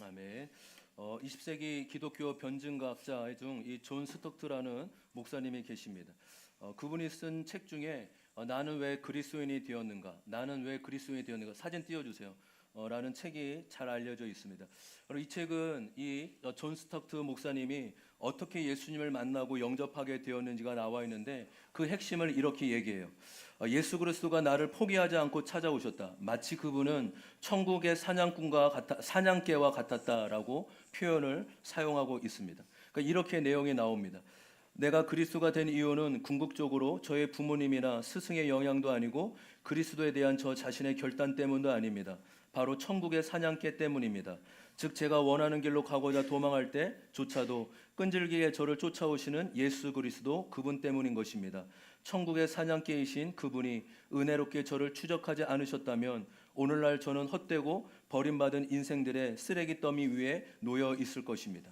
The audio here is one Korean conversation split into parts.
아멘. 20세기 기독교 변증학자 중 이 존 스톡트라는 목사님이 계십니다. 그분이 쓴 책 중에 나는 왜 그리스도인이 되었는가? 나는 왜 그리스도인이 되었는가? 사진 띄워주세요. 라는 책이 잘 알려져 있습니다. 이 책은 이 존 스톡트 목사님이 어떻게 예수님을 만나고 영접하게 되었는지가 나와 있는데 그 핵심을 이렇게 얘기해요. 예수 그리스도가 나를 포기하지 않고 찾아오셨다. 마치 그분은 천국의 사냥개와 같았다라고 표현을 사용하고 있습니다. 그러니까 이렇게 내용이 나옵니다. 내가 그리스도가 된 이유는 궁극적으로 저의 부모님이나 스승의 영향도 아니고 그리스도에 대한 저 자신의 결단 때문도 아닙니다. 바로 천국의 사냥개 때문입니다. 즉 제가 원하는 길로 가고자 도망할 때조차도 끈질기게 저를 쫓아오시는 예수 그리스도 그분 때문인 것입니다. 천국의 사냥개이신 그분이 은혜롭게 저를 추적하지 않으셨다면 오늘날 저는 헛되고 버림받은 인생들의 쓰레기 더미 위에 놓여 있을 것입니다.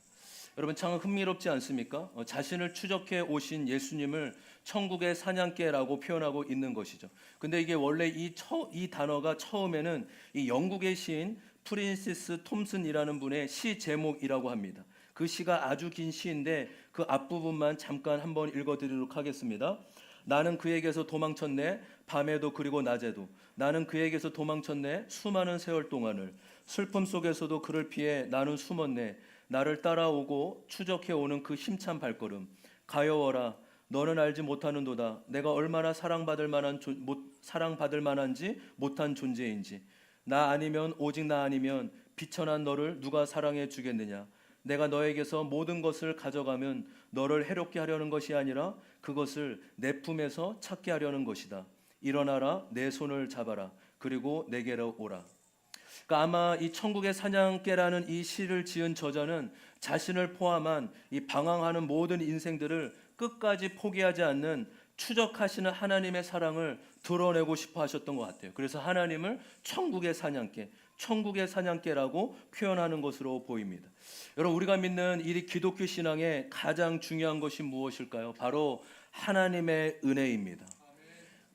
여러분 참 흥미롭지 않습니까? 자신을 추적해 오신 예수님을 천국의 사냥개라고 표현하고 있는 것이죠. 근데 이게 원래 이 단어가 처음에는 이 영국의 시인 프린시스 톰슨이라는 분의 시 제목이라고 합니다. 그 시가 아주 긴 시인데 그 앞부분만 잠깐 한번 읽어드리도록 하겠습니다. 나는 그에게서 도망쳤네. 밤에도 그리고 낮에도 나는 그에게서 도망쳤네. 수많은 세월 동안을 슬픔 속에서도 그를 피해 나는 숨었네. 나를 따라오고 추적해오는 그 힘찬 발걸음 가여워라. 너는 알지 못하는도다. 내가 얼마나 사랑받을 만한지 못한 존재인지. 나 아니면 오직 나 아니면 비천한 너를 누가 사랑해 주겠느냐. 내가 너에게서 모든 것을 가져가면 너를 해롭게 하려는 것이 아니라 그것을 내 품에서 찾게 하려는 것이다. 일어나라. 내 손을 잡아라. 그리고 내게로 오라. 그러니까 아마 이 천국의 사냥개라는 이 시를 지은 저자는 자신을 포함한 이 방황하는 모든 인생들을 끝까지 포기하지 않는 추적하시는 하나님의 사랑을 드러내고 싶어 하셨던 것 같아요. 그래서 하나님을 천국의 사냥개라고 표현하는 것으로 보입니다. 여러분 우리가 믿는 이 기독교 신앙의 가장 중요한 것이 무엇일까요? 바로 하나님의 은혜입니다.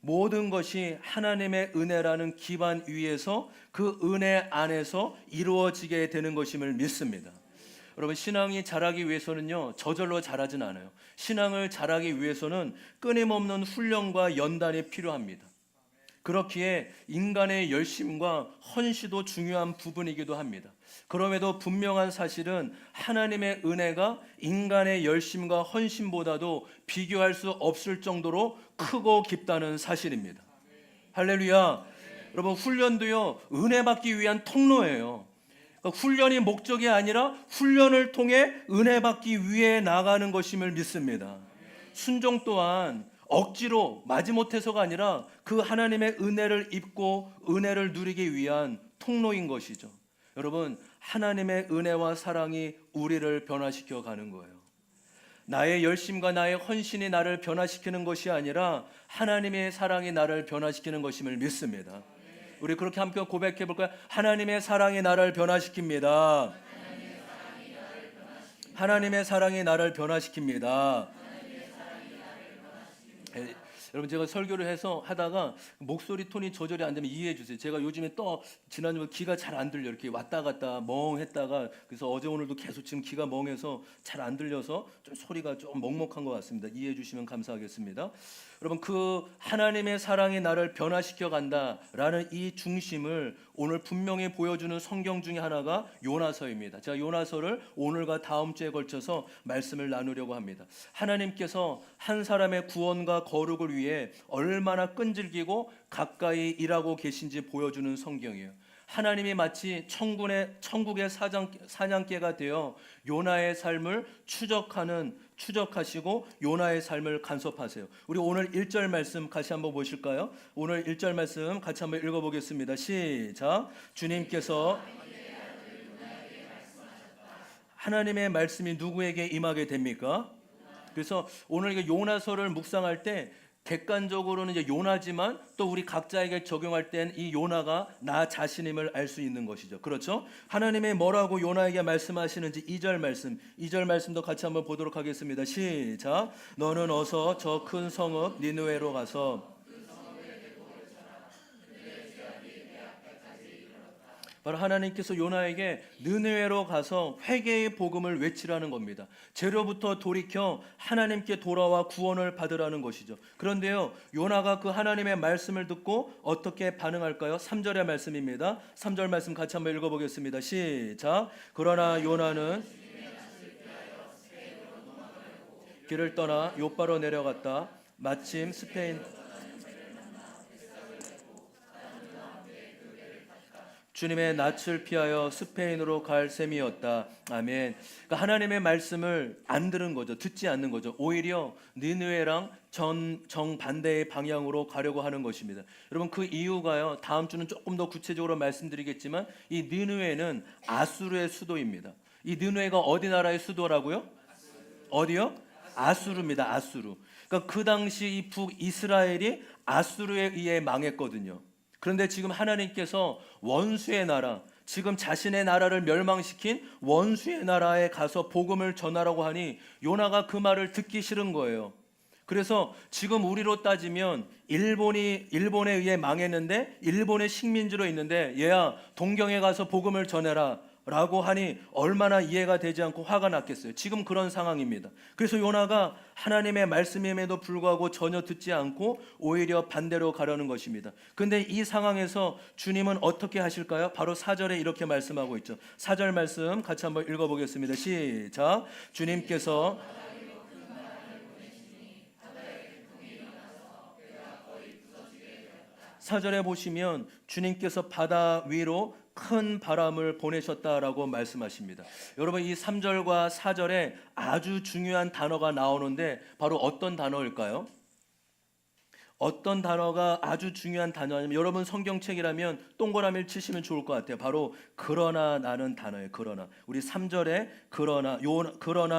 모든 것이 하나님의 은혜라는 기반 위에서 그 은혜 안에서 이루어지게 되는 것임을 믿습니다. 여러분 신앙이 자라기 위해서는요 저절로 자라진 않아요. 신앙을 자라기 위해서는 끊임없는 훈련과 연단이 필요합니다. 그렇기에 인간의 열심과 헌신도 중요한 부분이기도 합니다. 그럼에도 분명한 사실은 하나님의 은혜가 인간의 열심과 헌신보다도 비교할 수 없을 정도로 크고 깊다는 사실입니다. 할렐루야. 여러분 훈련도요 은혜 받기 위한 통로예요. 그러니까 훈련이 목적이 아니라 훈련을 통해 은혜 받기 위해 나가는 것임을 믿습니다. 순종 또한 억지로 마지못해서가 아니라 그 하나님의 은혜를 입고 은혜를 누리기 위한 통로인 것이죠. 여러분 하나님의 은혜와 사랑이 우리를 변화시켜 가는 거예요. 나의 열심과 나의 헌신이 나를 변화시키는 것이 아니라 하나님의 사랑이 나를 변화시키는 것임을 믿습니다. 우리 그렇게 함께 고백해 볼까요? 하나님의 사랑이 나를 변화시킵니다. 하나님의 사랑이 나를 변화시킵니다. 여러분 제가 설교를 해서 하다가 목소리 톤이 조절이 안 되면 이해해 주세요. 제가 요즘에 또 지난주에 귀가 잘 안 들려. 이렇게 왔다 갔다 멍했다가 그래서 어제 오늘도 계속 지금 귀가 멍해서 잘 안 들려서 좀 소리가 좀 먹먹한 것 같습니다. 이해해 주시면 감사하겠습니다. 여러분 그 하나님의 사랑이 나를 변화시켜 간다라는 이 중심을 오늘 분명히 보여주는 성경 중에 하나가 요나서입니다. 제가 요나서를 오늘과 다음 주에 걸쳐서 말씀을 나누려고 합니다. 하나님께서 한 사람의 구원과 거룩을 위해 얼마나 끈질기고 가까이 일하고 계신지 보여주는 성경이에요. 하나님이 마치 천국의 사냥개가 되어 요나의 삶을 추적하시고 요나의 삶을 간섭하세요. 우리 오늘 1절 말씀 같이 한번 보실까요? 오늘 1절 말씀 같이 한번 읽어보겠습니다. 시작. 주님께서 하나님의 말씀이 누구에게 임하게 됩니까? 그래서 오늘 요나서를 묵상할 때 객관적으로는 이제 요나지만 또 우리 각자에게 적용할 땐 이 요나가 나 자신임을 알 수 있는 것이죠. 그렇죠? 하나님이 뭐라고 요나에게 말씀하시는지 2절 말씀도 같이 한번 보도록 하겠습니다. 시작. 너는 어서 저 큰 성읍 니느웨로 가서 바로 하나님께서 요나에게 느느웨로 가서 회개의 복음을 외치라는 겁니다. 죄로부터 돌이켜 하나님께 돌아와 구원을 받으라는 것이죠. 그런데요, 요나가 그 하나님의 말씀을 듣고 어떻게 반응할까요? 3절의 말씀입니다. 3절 말씀 같이 한번 읽어보겠습니다. 시작. 그러나 요나는 길을 떠나 욥바로 내려갔다. 마침 스페인 주님의 낯을 피하여 스페인으로 갈 셈이었다. 아멘. 그러니까 하나님의 말씀을 안 들은 거죠. 듣지 않는 거죠. 오히려 니느웨랑 정반대의 방향으로 가려고 하는 것입니다. 여러분, 그 이유가요, 다음 주는 조금 더 구체적으로 말씀드리겠지만 이 니느웨는 아수르의 수도입니다. 이 니느웨가 어디 나라의 수도라고요? 어디요? 아수르입니다. 아수르. 그러니까 그 당시 이 북이스라엘이 아수르에 의해 망했거든요. 그런데 지금 하나님께서 원수의 나라, 지금 자신의 나라를 멸망시킨 원수의 나라에 가서 복음을 전하라고 하니 요나가 그 말을 듣기 싫은 거예요. 그래서 지금 우리로 따지면 일본에 의해 망했는데 일본의 식민지로 있는데 얘야 동경에 가서 복음을 전해라 라고 하니 얼마나 이해가 되지 않고 화가 났겠어요. 지금 그런 상황입니다. 그래서 요나가 하나님의 말씀임에도 불구하고 전혀 듣지 않고 오히려 반대로 가려는 것입니다. 그런데 이 상황에서 주님은 어떻게 하실까요? 바로 4절에 이렇게 말씀하고 있죠. 4절 말씀 같이 한번 읽어보겠습니다. 시작. 주님께서 4절에 보시면 주님께서 바다 위로 큰 바람을 보내셨다라고 말씀하십니다. 여러분, 이 3절과 4절에 아주 중요한 단어가 나오는데 바로 어떤 단어일까요? 어떤 단어가 아주 중요한 단어냐면, 여러분 성경책이라면 동그라미를 치시면 좋을 것 같아요. 바로 그러나라는 단어예요. 그러나. 우리 3절에 그러나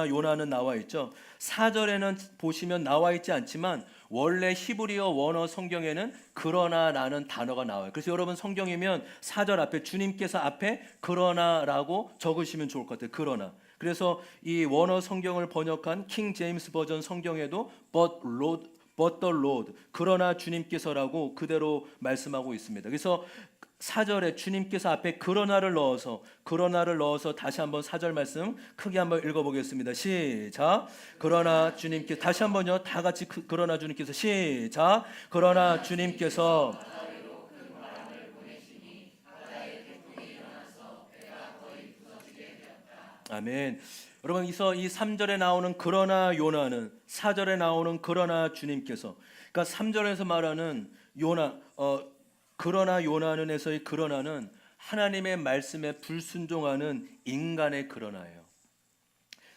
요나는 나와 있죠. 4절에는 보시면 나와 있지 않지만 원래 히브리어 원어 성경에는 그러나라는 단어가 나와요. 그래서 여러분 성경이면 4절 앞에 주님께서 앞에 그러나라고 적으시면 좋을 것 같아요. 그러나. 그래서 이 원어 성경을 번역한 킹 제임스 버전 성경에도 but the Lord, 그러나 주님께서라고 그대로 말씀하고 있습니다. 그래서 4절에 주님께서 앞에 그러나를 넣어서 다시 한번 4절 말씀 크게 한번 읽어보겠습니다. 시작. 그러나 주님께서, 다시 한번요, 다 같이 그러나 주님께서, 시작. 그러나 주님께서 아멘. 여러분, 이 3절에 나오는 그러나 요나는 4절에 나오는 그러나 주님께서, 그러니까 3절에서 말하는 그러나 요나는에서의 그러나는 하나님의 말씀에 불순종하는 인간의 그러나예요.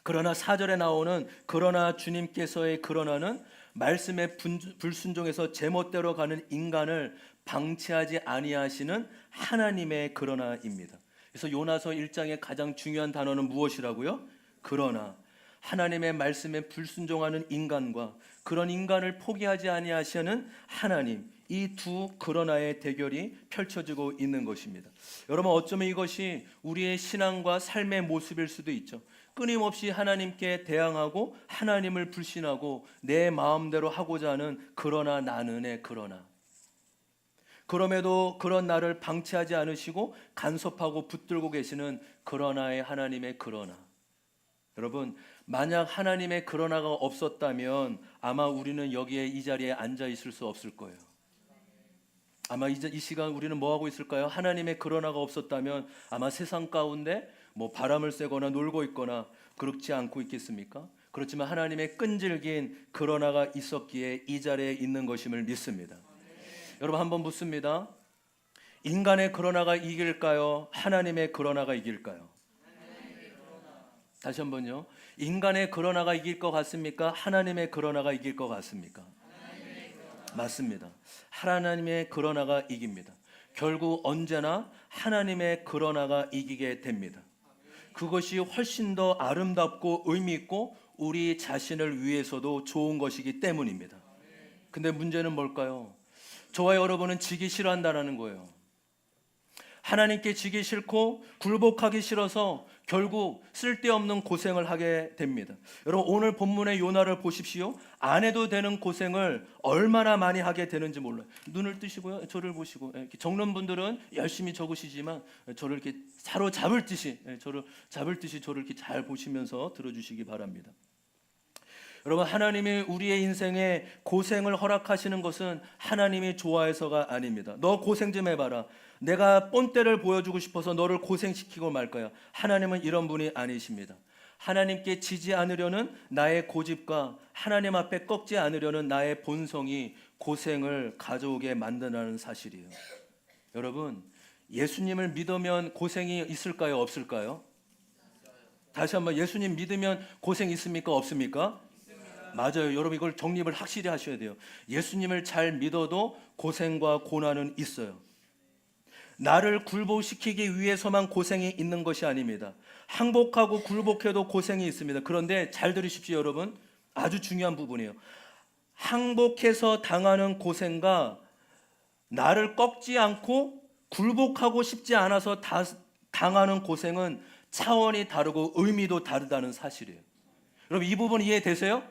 그러나 4절에 나오는 그러나 주님께서의 그러나는 말씀에 불순종해서 제멋대로 가는 인간을 방치하지 아니하시는 하나님의 그러나입니다. 그래서 요나서 1장의 가장 중요한 단어는 무엇이라고요? 그러나. 하나님의 말씀에 불순종하는 인간과 그런 인간을 포기하지 아니하시는 하나님, 이 두 그러나의 대결이 펼쳐지고 있는 것입니다. 여러분, 어쩌면 이것이 우리의 신앙과 삶의 모습일 수도 있죠. 끊임없이 하나님께 대항하고 하나님을 불신하고 내 마음대로 하고자 하는 그러나 나는의 그러나. 그럼에도 그런 나를 방치하지 않으시고 간섭하고 붙들고 계시는 그러나의 하나님의 그러나. 여러분, 만약 하나님의 그러나가 없었다면 아마 우리는 여기에 이 자리에 앉아 있을 수 없을 거예요. 아마 이 시간 우리는 뭐 하고 있을까요? 하나님의 그러나가 없었다면 아마 세상 가운데 뭐 바람을 쐬거나 놀고 있거나 그렇지 않고 있겠습니까? 그렇지만 하나님의 끈질긴 그러나가 있었기에 이 자리에 있는 것임을 믿습니다. 여러분, 한번 묻습니다. 인간의 그러나가 이길까요? 하나님의 그러나가 이길까요? 다시 한번요. 인간의 그러나가 이길 것 같습니까? 하나님의 그러나가 이길 것 같습니까? 맞습니다. 하나님의 그러나가 이깁니다. 결국 언제나 하나님의 그러나가 이기게 됩니다. 그것이 훨씬 더 아름답고 의미 있고 우리 자신을 위해서도 좋은 것이기 때문입니다. 근데 문제는 뭘까요? 저와 여러분은 지기 싫어한다는 거예요. 하나님께 지기 싫고 굴복하기 싫어서 결국 쓸데없는 고생을 하게 됩니다. 여러분 오늘 본문의 요나를 보십시오. 안 해도 되는 고생을 얼마나 많이 하게 되는지 몰라요. 눈을 뜨시고요, 저를 보시고. 적는 분들은 열심히 적으시지만 저를 이렇게 사로잡을 듯이 저를 이렇게 잘 보시면서 들어주시기 바랍니다. 여러분 하나님이 우리의 인생에 고생을 허락하시는 것은 하나님이 좋아해서가 아닙니다. 너 고생 좀 해봐라. 내가 본때를 보여주고 싶어서 너를 고생시키고 말 거야. 하나님은 이런 분이 아니십니다. 하나님께 지지 않으려는 나의 고집과 하나님 앞에 꺾지 않으려는 나의 본성이 고생을 가져오게 만드는 사실이에요. 여러분 예수님을 믿으면 고생이 있을까요? 없을까요? 다시 한번 예수님 믿으면 고생 있습니까? 없습니까? 맞아요. 여러분 이걸 정립을 확실히 하셔야 돼요. 예수님을 잘 믿어도 고생과 고난은 있어요. 나를 굴복시키기 위해서만 고생이 있는 것이 아닙니다. 항복하고 굴복해도 고생이 있습니다. 그런데 잘 들으십시오 여러분. 아주 중요한 부분이에요. 항복해서 당하는 고생과 나를 꺾지 않고 굴복하고 싶지 않아서 당하는 고생은 차원이 다르고 의미도 다르다는 사실이에요. 여러분 이 부분 이해되세요?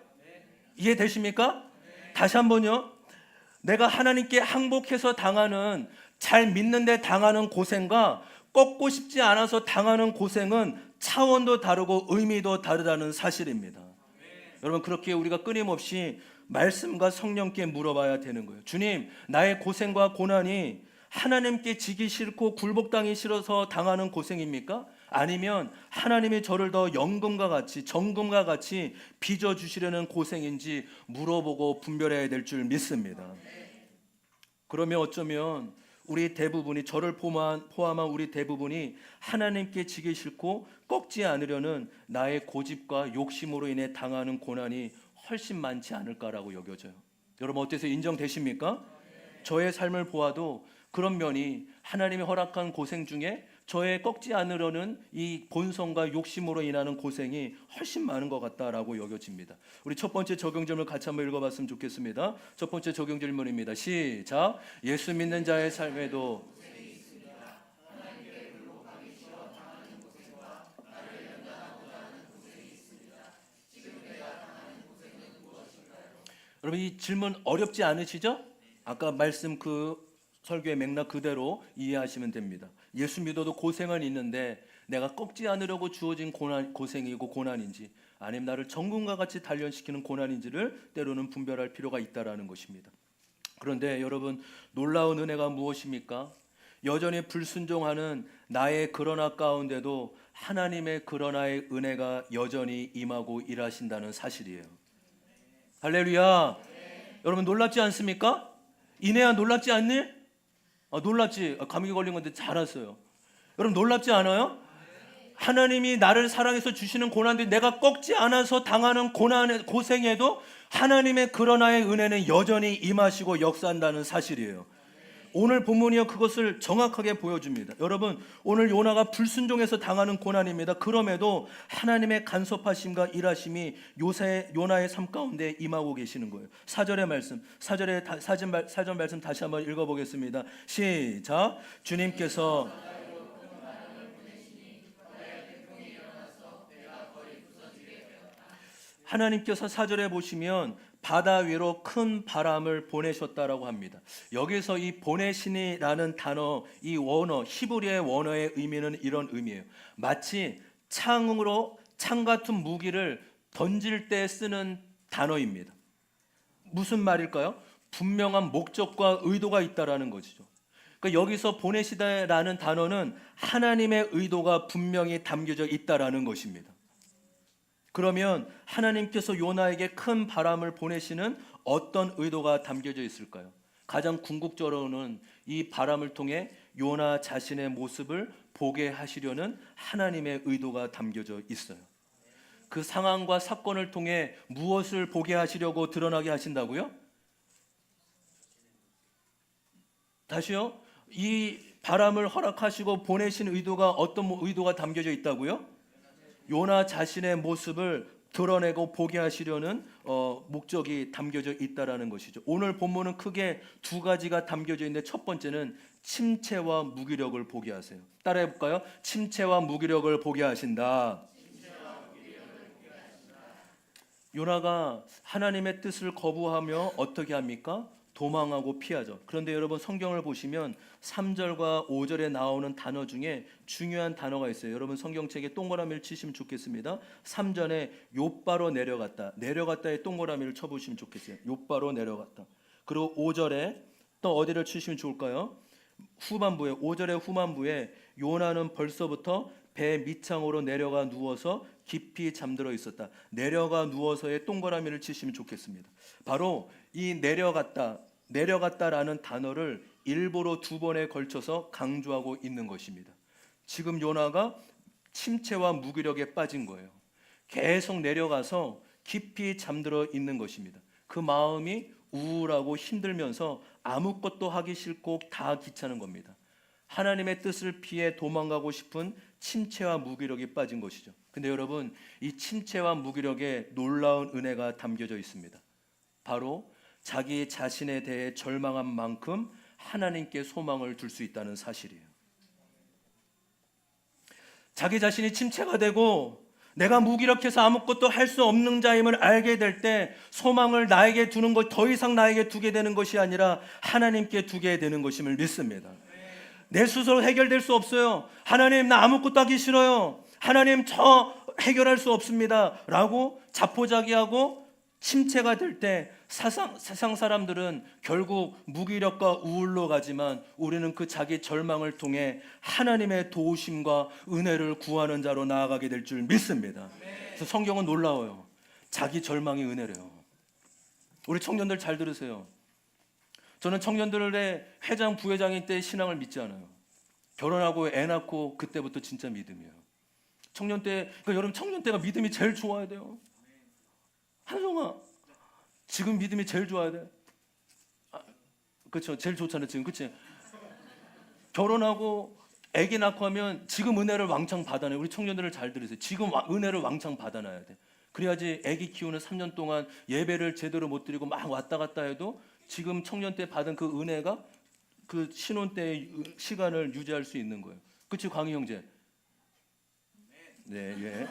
이해되십니까? 다시 한번요. 내가 하나님께 항복해서 당하는, 잘 믿는데 당하는 고생과 꺾고 싶지 않아서 당하는 고생은 차원도 다르고 의미도 다르다는 사실입니다. 여러분 그렇게 우리가 끊임없이 말씀과 성령께 물어봐야 되는 거예요. 주님, 나의 고생과 고난이 하나님께 지기 싫고 굴복당이 싫어서 당하는 고생입니까? 아니면 하나님이 저를 더 연금과 같이 정금과 같이 빚어주시려는 고생인지 물어보고 분별해야 될 줄 믿습니다. 그러면 어쩌면 우리 대부분이, 저를 포함한 우리 대부분이 하나님께 지기 싫고 꺾지 않으려는 나의 고집과 욕심으로 인해 당하는 고난이 훨씬 많지 않을까라고 여겨져요. 여러분 어때서 인정되십니까? 저의 삶을 보아도 그런 면이, 하나님이 허락한 고생 중에 저의 꺾지 않으려는 이 본성과 욕심으로 인하는 고생이 훨씬 많은 것 같다라고 여겨집니다. 우리 첫 번째 적용 질문 같이 한번 읽어봤으면 좋겠습니다. 첫 번째 적용 질문입니다. 시작. 예수 믿는 자의 삶에도 여러분 이 질문 어렵지 않으시죠? 아까 말씀 그 설교의 맥락 그대로 이해하시면 됩니다. 예수 믿어도 고생은 있는데 내가 꺾지 않으려고 주어진 고생이고 고난인지, 아니면 나를 정금과 같이 단련시키는 고난인지를 때로는 분별할 필요가 있다라는 것입니다. 그런데 여러분 놀라운 은혜가 무엇입니까? 여전히 불순종하는 나의 그러나 가운데도 하나님의 그러나의 은혜가 여전히 임하고 일하신다는 사실이에요. 할렐루야. 여러분 놀랍지 않습니까? 이내야 놀랍지 않니? 놀랍지. 감기 걸린 건데 잘 왔어요. 여러분 놀랍지 않아요? 하나님이 나를 사랑해서 주시는 고난들, 내가 꺾지 않아서 당하는 고난의 고생에도 하나님의 그러나의 은혜는 여전히 임하시고 역사한다는 사실이에요. 오늘 본문이요 그것을 정확하게 보여줍니다. 여러분 오늘 요나가 불순종해서 당하는 고난입니다. 그럼에도 하나님의 간섭하심과 일하심이 요나의 삶 가운데 임하고 계시는 거예요. 4절의 말씀, 4절 말씀 다시 한번 읽어보겠습니다. 시작. 주님께서 하나님께서 4절에 보시면 바다 위로 큰 바람을 보내셨다라고 합니다. 여기서 이 보내시니라는 단어, 이 원어, 히브리의 원어의 의미는 이런 의미예요. 마치 창 같은 무기를 던질 때 쓰는 단어입니다. 무슨 말일까요? 분명한 목적과 의도가 있다라는 것이죠. 그러니까 여기서 보내시다라는 단어는 하나님의 의도가 분명히 담겨져 있다라는 것입니다. 그러면 하나님께서 요나에게 큰 바람을 보내시는 어떤 의도가 담겨져 있을까요? 가장 궁극적으로는 이 바람을 통해 요나 자신의 모습을 보게 하시려는 하나님의 의도가 담겨져 있어요. 그 상황과 사건을 통해 무엇을 보게 하시려고 드러나게 하신다고요? 다시요? 이 바람을 허락하시고 보내신 의도가 어떤 의도가 담겨져 있다고요? 요나 자신의 모습을 드러내고 보게 하시려는 목적이 담겨져 있다라는 것이죠. 오늘 본문은 크게 두 가지가 담겨져 있는데 첫 번째는 침체와 무기력을 보게 하세요. 따라해 볼까요? 침체와 무기력을 보게 하신다. 요나가 하나님의 뜻을 거부하며 어떻게 합니까? 도망하고 피하죠. 그런데 여러분 성경을 보시면 3절과 5절에 나오는 단어 중에 중요한 단어가 있어요. 여러분 성경책에 동그라미를 치시면 좋겠습니다. 3절에 욥바로 내려갔다. 내려갔다에 동그라미를 쳐보시면 좋겠어요. 욥바로 내려갔다. 그리고 5절에 또 어디를 치시면 좋을까요? 후반부에 5절의 후반부에 요나는 벌써부터 배 밑창으로 내려가 누워서 깊이 잠들어 있었다. 내려가 누워서의 동그라미를 치시면 좋겠습니다. 바로 이 내려갔다라는 단어를 일부러 두 번에 걸쳐서 강조하고 있는 것입니다. 지금 요나가 침체와 무기력에 빠진 거예요. 계속 내려가서 깊이 잠들어 있는 것입니다. 그 마음이 우울하고 힘들면서 아무것도 하기 싫고 다 귀찮은 겁니다. 하나님의 뜻을 피해 도망가고 싶은 침체와 무기력이 빠진 것이죠. 근데 여러분, 이 침체와 무기력에 놀라운 은혜가 담겨져 있습니다. 바로 자기 자신에 대해 절망한 만큼 하나님께 소망을 둘 수 있다는 사실이에요. 자기 자신이 침체가 되고 내가 무기력해서 아무것도 할 수 없는 자임을 알게 될 때 소망을 나에게 두는 것, 더 이상 나에게 두게 되는 것이 아니라 하나님께 두게 되는 것임을 믿습니다. 내 스스로 해결될 수 없어요. 하나님, 나 아무것도 하기 싫어요. 하나님, 저 해결할 수 없습니다 라고 자포자기하고 침체가 될 때 세상 사람들은 결국 무기력과 우울로 가지만 우리는 그 자기 절망을 통해 하나님의 도우심과 은혜를 구하는 자로 나아가게 될 줄 믿습니다. 그래서 성경은 놀라워요. 자기 절망이 은혜래요. 우리 청년들 잘 들으세요. 저는 청년들의 회장 부회장일 때 신앙을 믿지 않아요. 결혼하고 애 낳고 그때부터 진짜 믿음이에요. 청년 때, 그러니까 여러분 청년 때가 믿음이 제일 좋아야 돼요. 한송아, 지금 믿음이 제일 좋아야 돼. 그렇죠, 제일 좋잖아요 지금, 그렇지? 결혼하고 아기 낳고 하면 지금 은혜를 왕창 받아내요. 우리 청년들을 잘 들으세요. 지금 은혜를 왕창 받아놔야 돼. 그래야지 아기 키우는 3년 동안 예배를 제대로 못 드리고 막 왔다 갔다 해도 지금 청년 때 받은 그 은혜가 그 신혼 때의 시간을 유지할 수 있는 거예요. 그렇지, 광희 형제? 네, 예.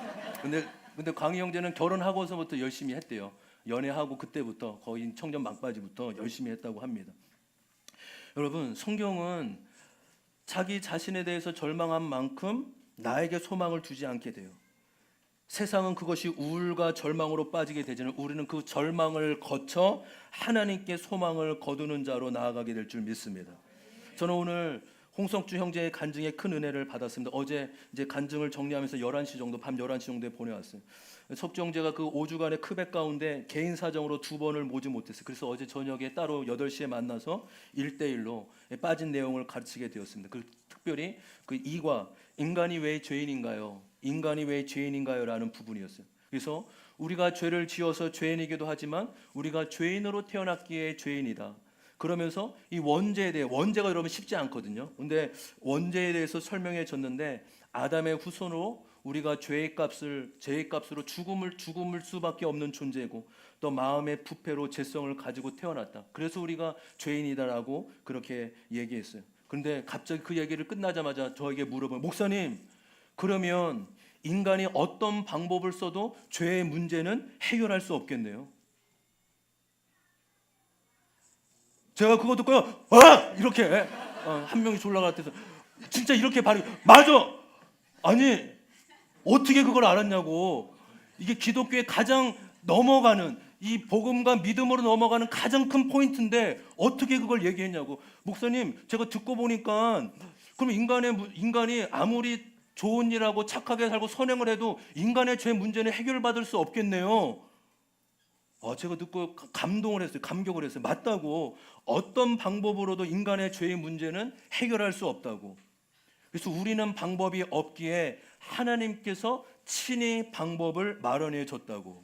근데 광희 형제는 결혼하고서부터 열심히 했대요. 연애하고 그때부터 거의 청년 막바지부터 열심히 했다고 합니다. 여러분, 성경은 자기 자신에 대해서 절망한 만큼 나에게 소망을 두지 않게 돼요. 세상은 그것이 우울과 절망으로 빠지게 되지만 우리는 그 절망을 거쳐 하나님께 소망을 거두는 자로 나아가게 될 줄 믿습니다. 저는 오늘 홍성주 형제의 간증에 큰 은혜를 받았습니다. 어제 이제 간증을 정리하면서 11시 정도, 밤 11시 정도에 보내왔어요. 석주 형제가 그 5주간의 크백 가운데 개인 사정으로 2번을 모지 못했어요. 그래서 어제 저녁에 따로 8시에 만나서 1대1로 빠진 내용을 가르치게 되었습니다. 특별히 그 2과 인간이 왜 죄인인가요? 인간이 왜 죄인인가요? 라는 부분이었어요. 그래서 우리가 죄를 지어서 죄인이기도 하지만 우리가 죄인으로 태어났기에 죄인이다. 그러면서 이 원죄에 대해, 원죄가 여러분 쉽지 않거든요. 근데 원죄에 대해서 설명해 줬는데 아담의 후손으로 우리가 죄의 값으로 죽음을 수밖에 없는 존재고 또 마음의 부패로 죄성을 가지고 태어났다. 그래서 우리가 죄인이다라고 그렇게 얘기했어요. 그런데 갑자기 그 얘기를 끝나자마자 저에게 물어봐요. 목사님, 그러면 인간이 어떤 방법을 써도 죄의 문제는 해결할 수 없겠네요. 제가 그거 듣고요, 이렇게 한 명이 졸라 같아서 진짜 이렇게 바로 맞아. 아니 어떻게 그걸 알았냐고. 이게 기독교의 가장 넘어가는 이 복음과 믿음으로 넘어가는 가장 큰 포인트인데 어떻게 그걸 얘기했냐고. 목사님, 제가 듣고 보니까 그럼 인간이 아무리 좋은 일하고 착하게 살고 선행을 해도 인간의 죄 문제는 해결받을 수 없겠네요. 제가 듣고 감동을 했어요. 감격을 했어요. 맞다고. 어떤 방법으로도 인간의 죄의 문제는 해결할 수 없다고. 그래서 우리는 방법이 없기에 하나님께서 친히 방법을 마련해 줬다고.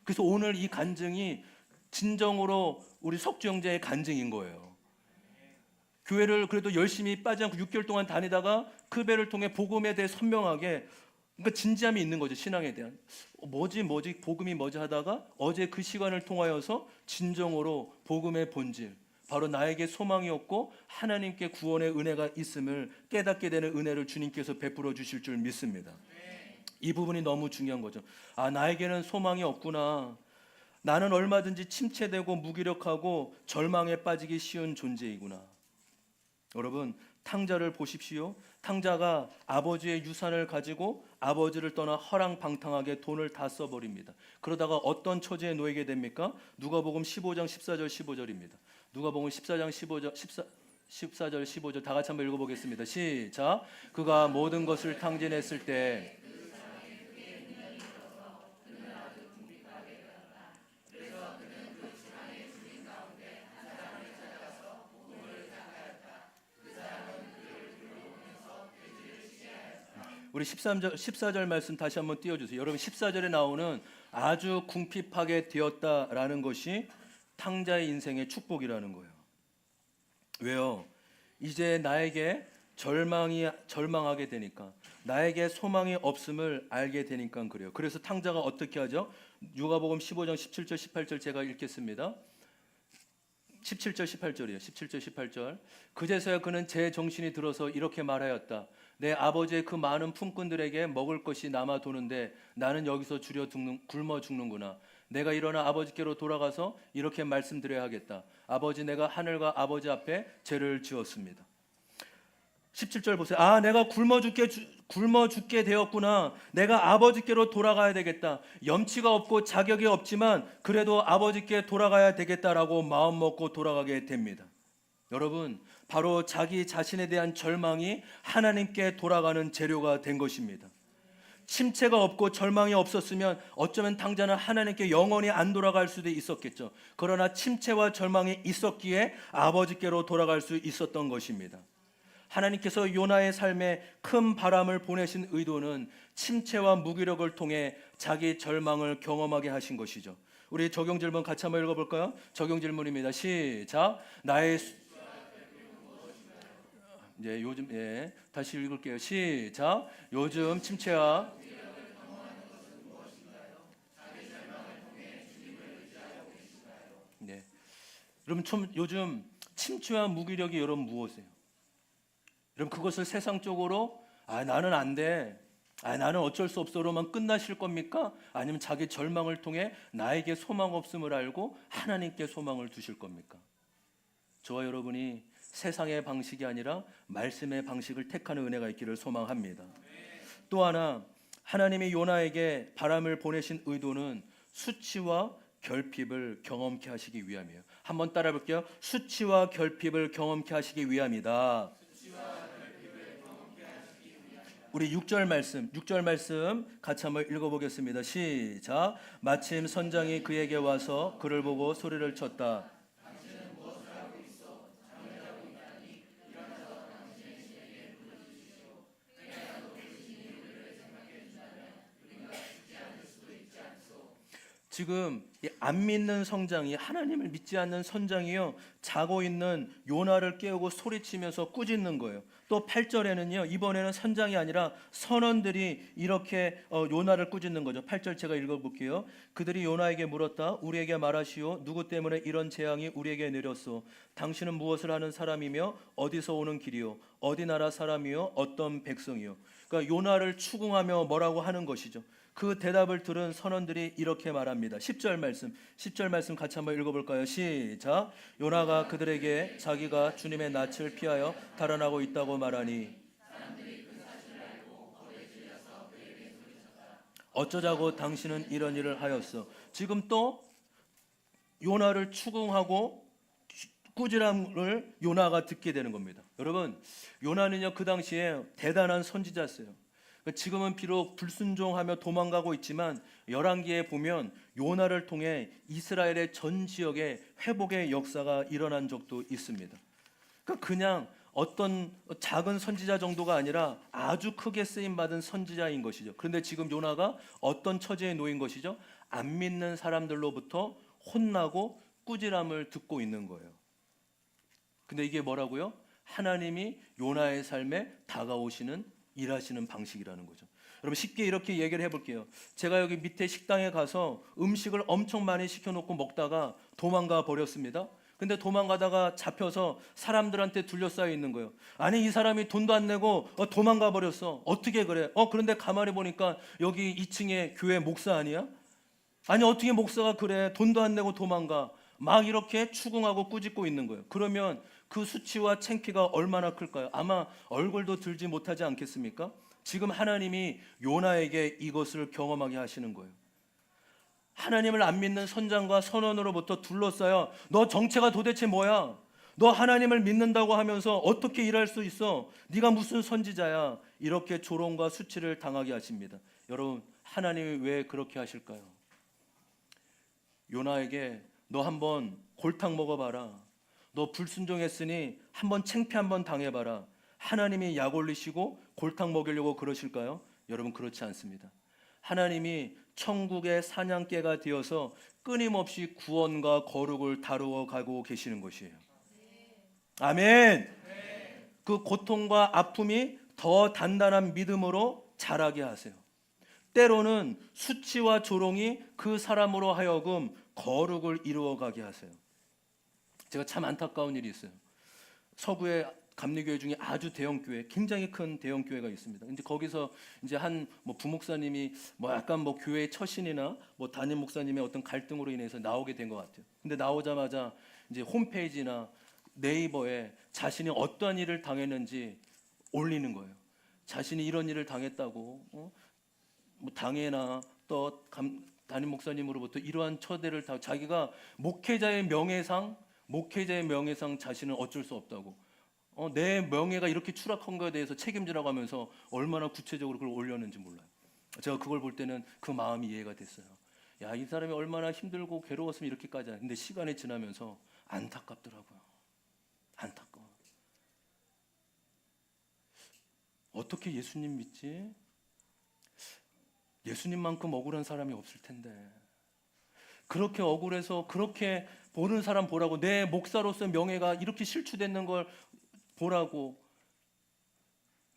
그래서 오늘 이 간증이 진정으로 우리 석주 형제의 간증인 거예요. 교회를 그래도 열심히 빠지 않고 6개월 동안 다니다가 그 배를 통해 복음에 대해 선명하게 그러니까 진지함이 있는 거죠. 신앙에 대한. 뭐지 복음이 뭐지 하다가 어제 그 시간을 통하여서 진정으로 복음의 본질, 바로 나에게 소망이 없고 하나님께 구원의 은혜가 있음을 깨닫게 되는 은혜를 주님께서 베풀어 주실 줄 믿습니다. 이 부분이 너무 중요한 거죠. 아, 나에게는 소망이 없구나. 나는 얼마든지 침체되고 무기력하고 절망에 빠지기 쉬운 존재이구나. 여러분, 탕자를 보십시오. 탕자가 아버지의 유산을 가지고 아버지를 떠나 허랑방탕하게 돈을 다 써버립니다. 그러다가 어떤 처지에 놓이게 됩니까? 누가복음 15장 14절 15절입니다. 누가복음 14장 14절 15절 다 같이 한번 읽어보겠습니다. 시작. 그가 모든 것을 탕진했을 때 우리 14절 말씀 다시 한번 띄워주세요. 여러분 14절에 나오는 아주 궁핍하게 되었다라는 것이 탕자의 인생의 축복이라는 거예요. 왜요? 이제 나에게 절망하게 되니까, 나에게 소망이 없음을 알게 되니까 그래요. 그래서 탕자가 어떻게 하죠? 누가복음 15장 17절 18절 제가 읽겠습니다. 17절 18절이에요. 17절 18절. 그제서야 그는 제 정신이 들어서 이렇게 말하였다. 내 아버지의 그 많은 품꾼들에게 먹을 것이 남아 도는데 나는 여기서 굶어 죽는구나. 내가 일어나 아버지께로 돌아가서 이렇게 말씀드려야 하겠다. 아버지, 내가 하늘과 아버지 앞에 죄를 지었습니다. 17절 보세요. 아, 내가 굶어 죽게 되었구나. 내가 아버지께로 돌아가야 되겠다. 염치가 없고 자격이 없지만 그래도 아버지께 돌아가야 되겠다라고 마음 먹고 돌아가게 됩니다. 여러분, 바로 자기 자신에 대한 절망이 하나님께 돌아가는 재료가 된 것입니다. 침체가 없고 절망이 없었으면 어쩌면 탕자는 하나님께 영원히 안 돌아갈 수도 있었겠죠. 그러나 침체와 절망이 있었기에 아버지께로 돌아갈 수 있었던 것입니다. 하나님께서 요나의 삶에 큰 바람을 보내신 의도는 침체와 무기력을 통해 자기 절망을 경험하게 하신 것이죠. 우리 적용 질문 같이 한번 읽어볼까요? 적용 질문입니다. 시작. 이제 요즘 다시 읽을게요. 시작. 요즘 침체와 네. 여러분 요즘 침체와 무기력이 여러분 무엇이에요? 여러분 그것을 세상적으로 나는 안 돼. 나는 어쩔 수 없어로만 끝나실 겁니까? 아니면 자기 절망을 통해 나에게 소망 없음을 알고 하나님께 소망을 두실 겁니까? 저와 여러분이 세상의 방식이 아니라 말씀의 방식을 택하는 은혜가 있기를 소망합니다. 또 하나, 하나님이 요나에게 바람을 보내신 의도는 수치와 결핍을 경험케 하시기 위함이에요. 한번 따라 볼게요. 수치와 결핍을 경험케 하시기 위함이다. 우리 6절 말씀 같이 한번 읽어보겠습니다. 시작. 마침 선장이 그에게 와서 그를 보고 소리를 쳤다. 지금 안 믿는 성장이, 하나님을 믿지 않는 선장이요, 자고 있는 요나를 깨우고 소리치면서 꾸짖는 거예요. 또 8절에는요, 이번에는 선장이 아니라 선원들이 이렇게 요나를 꾸짖는 거죠. 8절 제가 읽어볼게요. 그들이 요나에게 물었다. 우리에게 말하시오. 누구 때문에 이런 재앙이 우리에게 내렸소? 당신은 무엇을 하는 사람이며 어디서 오는 길이요? 어디 나라 사람이요? 어떤 백성이요? 그러니까 요나를 추궁하며 뭐라고 하는 것이죠. 그 대답을 들은 선원들이 이렇게 말합니다. 10절 말씀 같이 한번 읽어볼까요? 시작. 요나가 그들에게 자기가 주님의 낯을 피하여 달아나고 있다고 말하니 어쩌자고 당신은 이런 일을 하였어. 지금 또 요나를 추궁하고 꾸지람을 요나가 듣게 되는 겁니다. 여러분, 요나는요 그 당시에 대단한 선지자였어요. 지금은 비록 불순종하며 도망가고 있지만 열왕기에 보면 요나를 통해 이스라엘의 전 지역에 회복의 역사가 일어난 적도 있습니다. 그러니까 그냥 어떤 작은 선지자 정도가 아니라 아주 크게 쓰임받은 선지자인 것이죠. 그런데 지금 요나가 어떤 처지에 놓인 것이죠? 안 믿는 사람들로부터 혼나고 꾸지람을 듣고 있는 거예요. 근데 이게 뭐라고요? 하나님이 요나의 삶에 다가오시는 일하시는 방식이라는 거죠. 여러분 쉽게 이렇게 얘기를 해볼게요. 제가 여기 밑에 식당에 가서 음식을 엄청 많이 시켜놓고 먹다가 도망가 버렸습니다. 근데 도망가다가 잡혀서 사람들한테 둘러싸여 있는 거예요. 아니 이 사람이 돈도 안 내고 도망가 버렸어. 어떻게 그래? 그런데 가만히 보니까 여기 2층에 교회 목사 아니야? 아니 어떻게 목사가 그래? 돈도 안 내고 도망가. 막 이렇게 추궁하고 꾸짖고 있는 거예요. 그러면 그 수치와 창피가 얼마나 클까요? 아마 얼굴도 들지 못하지 않겠습니까? 지금 하나님이 요나에게 이것을 경험하게 하시는 거예요. 하나님을 안 믿는 선장과 선원으로부터 둘러싸여 너 정체가 도대체 뭐야? 너 하나님을 믿는다고 하면서 어떻게 일할 수 있어? 네가 무슨 선지자야? 이렇게 조롱과 수치를 당하게 하십니다. 여러분 하나님이 왜 그렇게 하실까요? 요나에게 너 한번 골탕 먹어봐라. 너 불순종했으니 한번 창피 한번 당해봐라. 하나님이 약 올리시고 골탕 먹이려고 그러실까요? 여러분 그렇지 않습니다. 하나님이 천국의 사냥개가 되어서 끊임없이 구원과 거룩을 다루어 가고 계시는 것이에요. 아멘. 그 고통과 아픔이 더 단단한 믿음으로 자라게 하세요. 때로는 수치와 조롱이 그 사람으로 하여금 거룩을 이루어가게 하세요. 제가 참 안타까운 일이 있어요. 서구의 감리교회 중에 아주 대형 교회, 굉장히 큰 대형 교회가 있습니다. 근데 거기서 이제 한 부목사님이 약간 교회의 처신이나 담임 목사님의 어떤 갈등으로 인해서 나오게 된 것 같아요. 근데 나오자마자 이제 홈페이지나 네이버에 자신이 어떠한 일을 당했는지 올리는 거예요. 자신이 이런 일을 당했다고, 당회나 또 담임 목사님으로부터 이러한 처대를 다 자기가 목회자의 명예상 자신은 어쩔 수 없다고. 내 명예가 이렇게 추락한 거에 대해서 책임지라고 하면서 얼마나 구체적으로 그걸 올렸는지 몰라요. 제가 그걸 볼 때는 그 마음이 이해가 됐어요. 야, 이 사람이 얼마나 힘들고 괴로웠으면 이렇게까지 하는데 시간이 지나면서 안타깝더라고요. 안타까워. 어떻게 예수님 믿지? 예수님만큼 억울한 사람이 없을 텐데. 그렇게 억울해서 그렇게 보는 사람 보라고, 내 목사로서의 명예가 이렇게 실추되는 걸 보라고.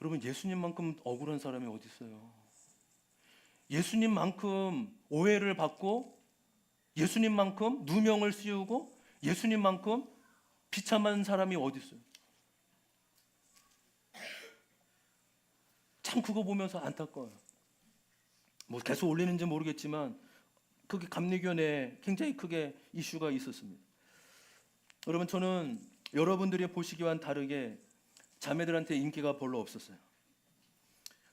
여러분 예수님만큼 억울한 사람이 어디 있어요? 예수님만큼 오해를 받고, 예수님만큼 누명을 씌우고, 예수님만큼 비참한 사람이 어디 있어요? 참 그거 보면서 안타까워요. 계속 올리는지 모르겠지만 그게 감리교 내에 굉장히 크게 이슈가 있었습니다. 여러분 저는 여러분들이 보시기와는 다르게 자매들한테 인기가 별로 없었어요.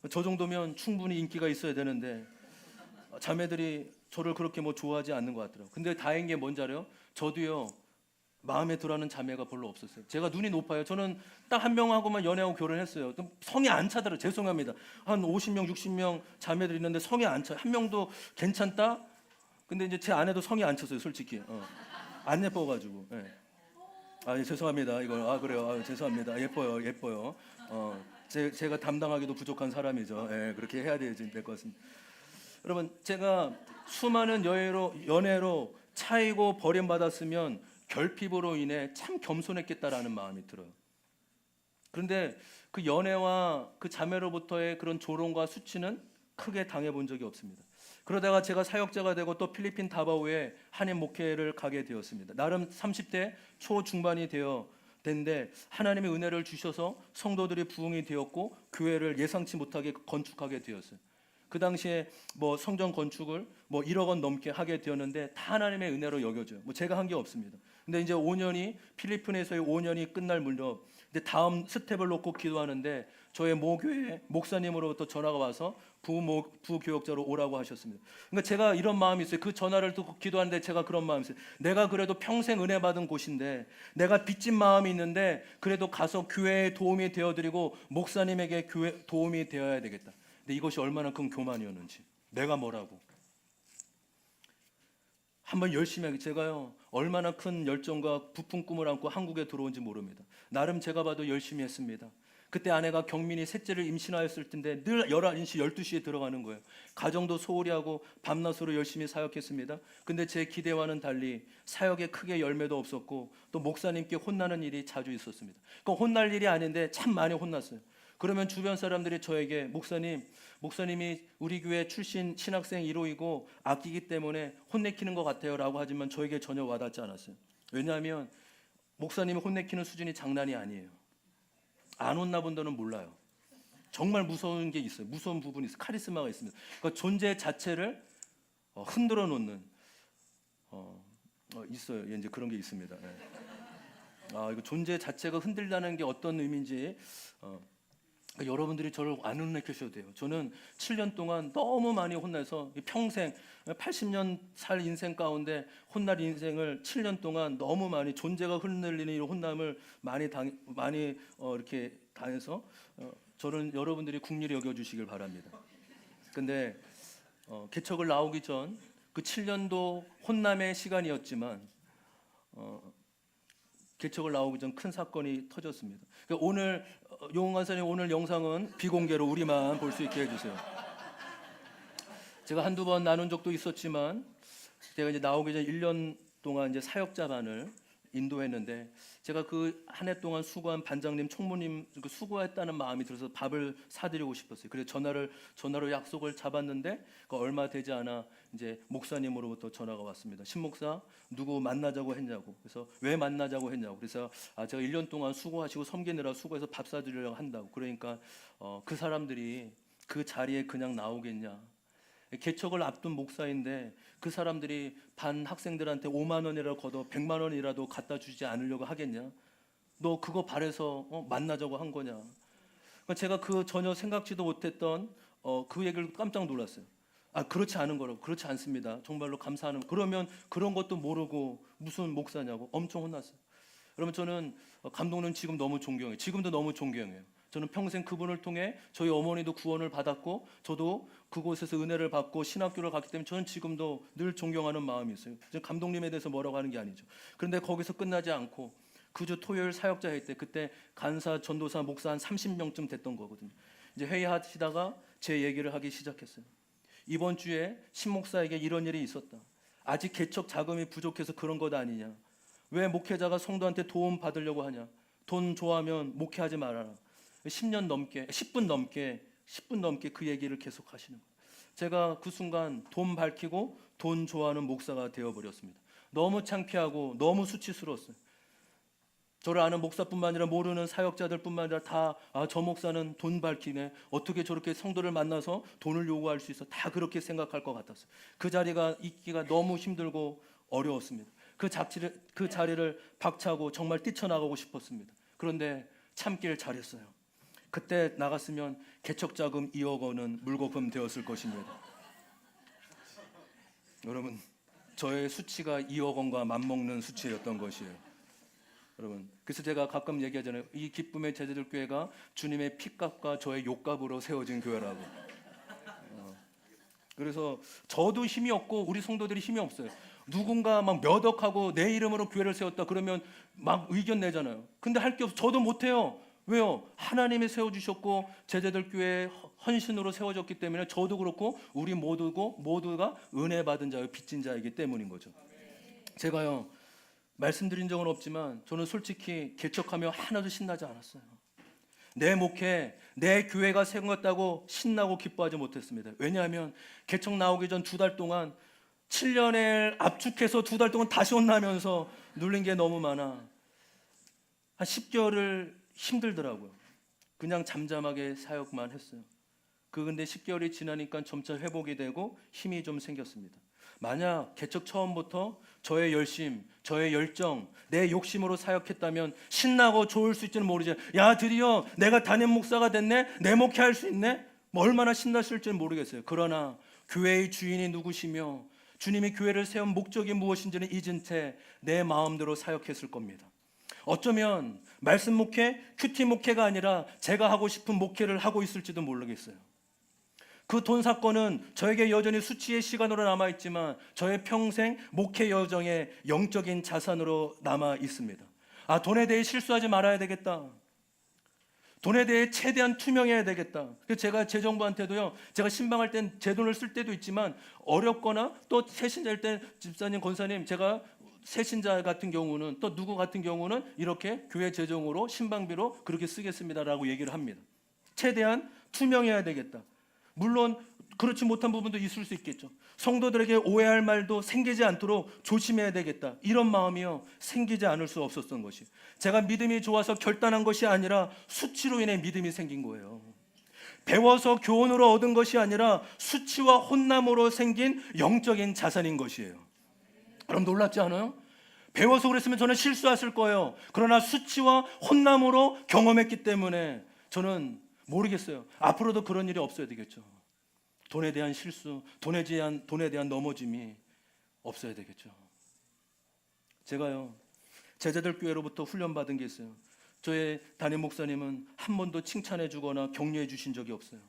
저 정도면 충분히 인기가 있어야 되는데 자매들이 저를 그렇게 좋아하지 않는 것 같더라고요. 근데 다행인 게 뭔지 알아요? 저도요 마음에 들어하는 자매가 별로 없었어요. 제가 눈이 높아요. 저는 딱 한 명하고만 연애하고 결혼했어요. 성이 안 차더라고요. 죄송합니다. 한 50명, 60명 자매들 있는데 성이 안 차. 한 명도 괜찮다? 근데 이제 제 아내도 성이 안 찼어요, 솔직히. 안 예뻐가지고. 네. 예, 죄송합니다. 이거 그래요. 죄송합니다. 예뻐요. 제가 담당하기도 부족한 사람이죠. 예, 그렇게 해야 될 것 같습니다. 여러분, 제가 수많은 연애로 차이고 버림받았으면 결핍으로 인해 참 겸손했겠다라는 마음이 들어요. 그런데 그 연애와 그 자매로부터의 그런 조롱과 수치는 크게 당해본 적이 없습니다. 그러다가 제가 사역자가 되고 또 필리핀 다바오에 한인 목회를 가게 되었습니다. 나름 30대 초중반이 됐는데 하나님의 은혜를 주셔서 성도들이 부흥이 되었고 교회를 예상치 못하게 건축하게 되었어요. 그 당시에 성전 건축을 1억 원 넘게 하게 되었는데 다 하나님의 은혜로 여겨져요. 제가 한 게 없습니다. 근데 이제 5년이 필리핀에서의 5년이 끝날 무렵 근데 다음 스텝을 놓고 기도하는데 저의 모교회 목사님으로부터 전화가 와서 부교역자로 오라고 하셨습니다. 그러니까 제가 이런 마음이 있어요. 그 전화를 듣고 기도하는데 제가 그런 마음이 있어요. 내가 그래도 평생 은혜 받은 곳인데 내가 빚진 마음이 있는데 그래도 가서 교회에 도움이 되어드리고 목사님에게 교회 도움이 되어야 되겠다. 근데 이것이 얼마나 큰 교만이었는지, 내가 뭐라고 한번 열심히 하게. 제가요 얼마나 큰 열정과 부푼 꿈을 안고 한국에 들어온지 모릅니다. 나름 제가 봐도 열심히 했습니다. 그때 아내가 경민이 셋째를 임신하였을 텐데 늘 11시 12시에 들어가는 거예요. 가정도 소홀히 하고 밤낮으로 열심히 사역했습니다. 근데 제 기대와는 달리 사역에 크게 열매도 없었고 또 목사님께 혼나는 일이 자주 있었습니다. 혼날 일이 아닌데 참 많이 혼났어요. 그러면 주변 사람들이 저에게 목사님이 우리 교회 출신 신학생 1호이고 아끼기 때문에 혼내키는 것 같아요 라고 하지만 저에게 전혀 와닿지 않았어요. 왜냐하면 목사님이 혼내키는 수준이 장난이 아니에요. 안 혼나본 분들은 몰라요. 정말 무서운 게 있어요. 무서운 부분이 있어요. 카리스마가 있습니다. 그러니까 존재 자체를 흔들어 놓는 있어요. 이제 그런 게 있습니다. 네. 이거 존재 자체가 흔들다는 게 어떤 의미인지 그러니까 여러분들이 저를 안 혼내켜셔도 돼요. 저는 7년 동안 너무 많이 혼나서 평생 80년 살 인생 가운데 혼날 인생을 7년 동안 너무 많이 존재가 흔들리는 이 혼남을 많이 이렇게 당해서 저는 여러분들이 국리를 여겨주시길 바랍니다. 근데 개척을 나오기 전 그 7년도 혼남의 시간이었지만 개척을 나오기 전 큰 사건이 터졌습니다. 그러니까 오늘 용훈 간사님 오늘 영상은 비공개로 우리만 볼 수 있게 해주세요. 제가 한두 번 나눈 적도 있었지만 제가 이제 나오기 전 1년 동안 이제 사역자반을 인도했는데 제가 그 한 해 동안 수고한 반장님, 총무님 수고했다는 마음이 들어서 밥을 사드리고 싶었어요. 그래서 전화로 약속을 잡았는데 얼마 되지 않아 이제 목사님으로부터 전화가 왔습니다. 신 목사 누구 만나자고 했냐고. 그래서 왜 만나자고 했냐고. 그래서 제가 1년 동안 수고하시고 섬기느라 수고해서 밥 사드리려고 한다고. 그러니까 그 사람들이 그 자리에 그냥 나오겠냐. 개척을 앞둔 목사인데 그 사람들이 반 학생들한테 5만 원이라도 걷어 100만 원이라도 갖다 주지 않으려고 하겠냐? 너 그거 바래서 만나자고 한 거냐? 그러니까 제가 그 전혀 생각지도 못했던 그 얘기를 깜짝 놀랐어요. 그렇지 않은 거라고. 그렇지 않습니다. 정말로 감사하는. 그러면 그런 것도 모르고 무슨 목사냐고 엄청 혼났어요. 여러분 저는 감독님 지금 너무 존경해요. 지금도 너무 존경해요. 저는 평생 그분을 통해 저희 어머니도 구원을 받았고 저도 그곳에서 은혜를 받고 신학교를 갔기 때문에 저는 지금도 늘 존경하는 마음이 있어요. 감독님에 대해서 뭐라고 하는 게 아니죠. 그런데 거기서 끝나지 않고 그 주 토요일 사역자 회의 때 그때 간사, 전도사, 목사 한 30명쯤 됐던 거거든요. 이제 회의하시다가 제 얘기를 하기 시작했어요. 이번 주에 신 목사에게 이런 일이 있었다. 아직 개척 자금이 부족해서 그런 것 아니냐. 왜 목회자가 성도한테 도움 받으려고 하냐. 돈 좋아하면 목회하지 말아라. 10분 넘게 그 얘기를 계속 하시는 거예요. 제가 그 순간 돈 밝히고 돈 좋아하는 목사가 되어버렸습니다. 너무 창피하고 너무 수치스러웠어요. 저를 아는 목사뿐만 아니라 모르는 사역자들뿐만 아니라 다 저 목사는 돈 밝히네. 어떻게 저렇게 성도를 만나서 돈을 요구할 수 있어. 다 그렇게 생각할 것 같았어요. 그 자리가 있기가 너무 힘들고 어려웠습니다. 그 자리를 박차고 정말 뛰쳐나가고 싶었습니다. 그런데 참기를 잘했어요. 그때 나갔으면 개척자금 2억 원은 물거품 되었을 것입니다. 여러분 저의 수치가 2억 원과 맞먹는 수치였던 것이에요. 여러분 그래서 제가 가끔 얘기하잖아요. 이 기쁨의 제자들 교회가 주님의 피값과 저의 욕값으로 세워진 교회라고. 그래서 저도 힘이 없고 우리 성도들이 힘이 없어요. 누군가 막 몇 억하고 내 이름으로 교회를 세웠다 그러면 막 의견 내잖아요. 근데 할 게 없어. 저도 못해요. 왜요? 하나님이 세워주셨고 제자들 교회 헌신으로 세워졌기 때문에 저도 그렇고 우리 모두가 은혜 받은 자요 빚진 자이기 때문인 거죠. 제가요 말씀드린 적은 없지만 저는 솔직히 개척하며 하나도 신나지 않았어요. 내 목회, 내 교회가 세웠다고 신나고 기뻐하지 못했습니다. 왜냐하면 개척 나오기 전 2달 동안 7년을 압축해서 2달 동안 다시 혼나면서 눌린 게 너무 많아. 한 10개월을 힘들더라고요. 그냥 잠잠하게 사역만 했어요. 근데 10개월이 지나니까 점차 회복이 되고 힘이 좀 생겼습니다. 만약 개척 처음부터 저의 열심, 저의 열정, 내 욕심으로 사역했다면 신나고 좋을 수 있지는 모르죠. 야 드디어 내가 담임 목사가 됐네, 내 목회할 수 있네. 얼마나 신났을지는 모르겠어요. 그러나 교회의 주인이 누구시며 주님이 교회를 세운 목적이 무엇인지는 잊은 채 내 마음대로 사역했을 겁니다. 어쩌면 말씀 목회, 큐티 목회가 아니라 제가 하고 싶은 목회를 하고 있을지도 모르겠어요. 그 돈 사건은 저에게 여전히 수치의 시간으로 남아있지만 저의 평생 목회 여정의 영적인 자산으로 남아 있습니다. 돈에 대해 실수하지 말아야 되겠다. 돈에 대해 최대한 투명해야 되겠다. 그래서 제가 제 정부한테도요, 제가 신방할 땐 제 돈을 쓸 때도 있지만 어렵거나 또 새신자일 때 집사님, 권사님, 제가 새신자 같은 경우는 또 누구 같은 경우는 이렇게 교회 재정으로 신방비로 그렇게 쓰겠습니다라고 얘기를 합니다. 최대한 투명해야 되겠다. 물론 그렇지 못한 부분도 있을 수 있겠죠. 성도들에게 오해할 말도 생기지 않도록 조심해야 되겠다. 이런 마음이요 생기지 않을 수 없었던 것이, 제가 믿음이 좋아서 결단한 것이 아니라 수치로 인해 믿음이 생긴 거예요. 배워서 교훈으로 얻은 것이 아니라 수치와 혼남으로 생긴 영적인 자산인 것이에요. 그럼 놀랍지 않아요? 배워서 그랬으면 저는 실수했을 거예요. 그러나 수치와 혼남으로 경험했기 때문에 저는 모르겠어요. 앞으로도 그런 일이 없어야 되겠죠. 돈에 대한 실수, 돈에 대한 넘어짐이 없어야 되겠죠. 제가요 제자들 교회로부터 훈련받은 게 있어요. 저의 담임 목사님은 한 번도 칭찬해 주거나 격려해 주신 적이 없어요.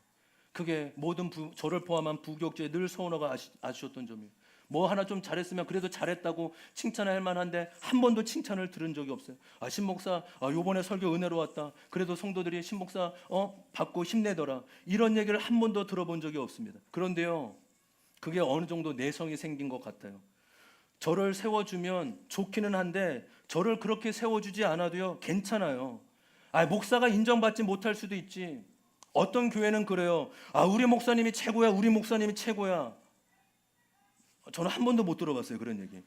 그게 모든 저를 포함한 부교육자의 늘 서운하고 아쉬웠던 점이에요. 뭐 하나 좀 잘했으면 그래도 잘했다고 칭찬할 만한데 한 번도 칭찬을 들은 적이 없어요. 신목사 요번에 설교 은혜로 왔다. 그래도 성도들이 신목사 받고 힘내더라. 이런 얘기를 한 번도 들어본 적이 없습니다. 그런데요 그게 어느 정도 내성이 생긴 것 같아요. 저를 세워주면 좋기는 한데 저를 그렇게 세워주지 않아도요 괜찮아요. 목사가 인정받지 못할 수도 있지. 어떤 교회는 그래요. 우리 목사님이 최고야, 우리 목사님이 최고야. 저는 한 번도 못 들어봤어요 그런 얘기.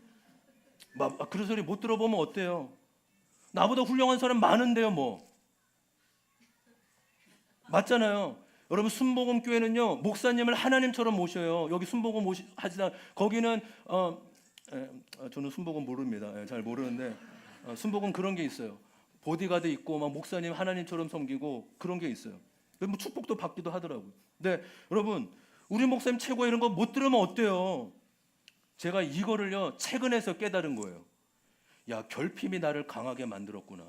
그런 소리 못 들어보면 어때요? 나보다 훌륭한 사람 많은데요 뭐. 맞잖아요. 여러분 순복음 교회는요 목사님을 하나님처럼 모셔요. 여기 순복음 하시다 거기는 저는 순복음 모릅니다. 잘 모르는데 순복음 그런 게 있어요. 보디가드 있고 막 목사님 하나님처럼 섬기고 그런 게 있어요. 뭐 축복도 받기도 하더라고요. 근데 여러분 우리 목사님 최고 이런 거 못 들으면 어때요? 제가 이거를요 최근에서 깨달은 거예요. 결핍이 나를 강하게 만들었구나.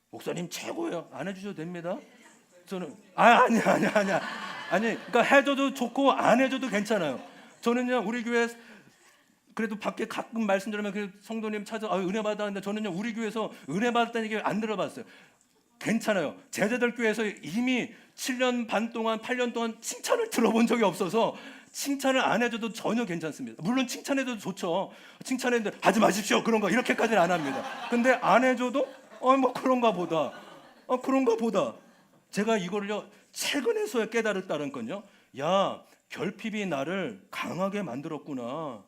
목사님 최고예요. 안 해주셔도 됩니다. 저는 아니야. 그러니까 해줘도 좋고 안 해줘도 괜찮아요. 저는요 우리 교회 그래도 밖에 가끔 말씀드리면 그 성도님 찾아 은혜 받았는데 저는요 우리 교회에서 은혜 받았다는 얘기 안 들어봤어요. 괜찮아요. 제자들 교회에서 이미 7년 반 동안 8년 동안 칭찬을 들어본 적이 없어서 칭찬을 안 해줘도 전혀 괜찮습니다. 물론 칭찬해도 좋죠. 칭찬했는데 하지 마십시오 그런 거 이렇게까지는 안 합니다. 근데 안 해줘도 뭐 그런가 보다. 제가 이거를요 최근에서야 깨달았다는 건요. 결핍이 나를 강하게 만들었구나.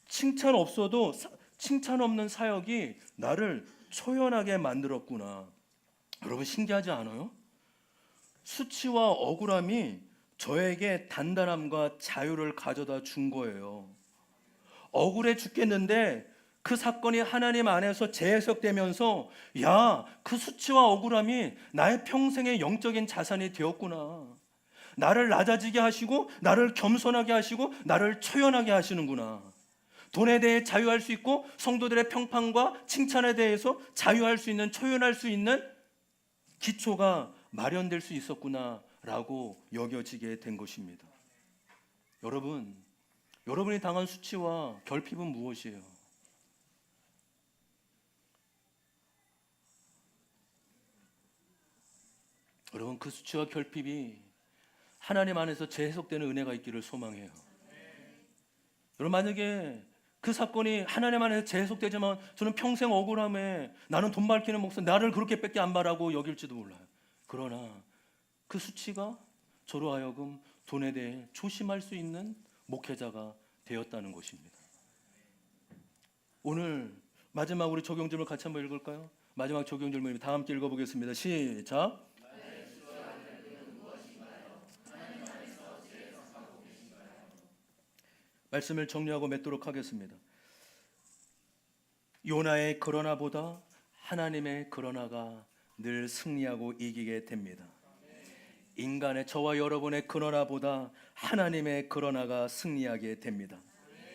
칭찬 없어도 칭찬 없는 사역이 나를 초연하게 만들었구나. 여러분 신기하지 않아요? 수치와 억울함이 저에게 단단함과 자유를 가져다 준 거예요. 억울해 죽겠는데 그 사건이 하나님 안에서 재해석되면서 그 수치와 억울함이 나의 평생의 영적인 자산이 되었구나. 나를 낮아지게 하시고 나를 겸손하게 하시고 나를 초연하게 하시는구나. 돈에 대해 자유할 수 있고 성도들의 평판과 칭찬에 대해서 자유할 수 있는, 초연할 수 있는 기초가 마련될 수 있었구나라고 여겨지게 된 것입니다. 여러분이 당한 수치와 결핍은 무엇이에요? 여러분 그 수치와 결핍이 하나님 안에서 재해석되는 은혜가 있기를 소망해요. 여러분 만약에 그 사건이 하나님 안에서 재해석되지만 저는 평생 억울함에 나는 돈 밝히는 목사 나를 그렇게밖에 안 바라고 여길지도 몰라요. 그러나 그 수치가 저로 하여금 돈에 대해 조심할 수 있는 목회자가 되었다는 것입니다. 오늘 마지막 우리 적용 질문 같이 한번 읽을까요? 마지막 적용 질문 다 함께 읽어보겠습니다. 시작. 말씀을 정리하고 맺도록 하겠습니다. 요나의 그러나보다 하나님의 그러나가 늘 승리하고 이기게 됩니다. 인간의 저와 여러분의 그러나보다 하나님의 그러나가 승리하게 됩니다.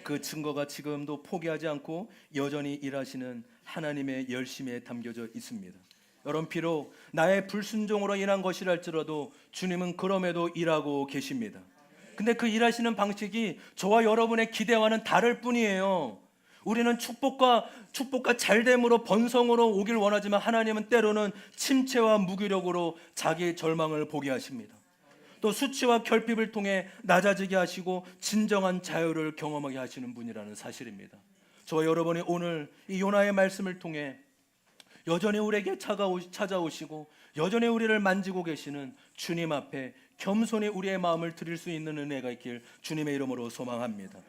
그 증거가 지금도 포기하지 않고 여전히 일하시는 하나님의 열심에 담겨져 있습니다. 여러분 비록 나의 불순종으로 인한 것이랄지라도 주님은 그럼에도 일하고 계십니다. 근데 그 일하시는 방식이 저와 여러분의 기대와는 다를 뿐이에요. 우리는 축복과 잘됨으로 번성으로 오길 원하지만 하나님은 때로는 침체와 무기력으로 자기 절망을 보게 하십니다. 또 수치와 결핍을 통해 낮아지게 하시고 진정한 자유를 경험하게 하시는 분이라는 사실입니다. 저와 여러분이 오늘 이 요나의 말씀을 통해 여전히 우리에게 찾아오시고 여전히 우리를 만지고 계시는 주님 앞에 겸손히 우리의 마음을 드릴 수 있는 은혜가 있길 주님의 이름으로 소망합니다.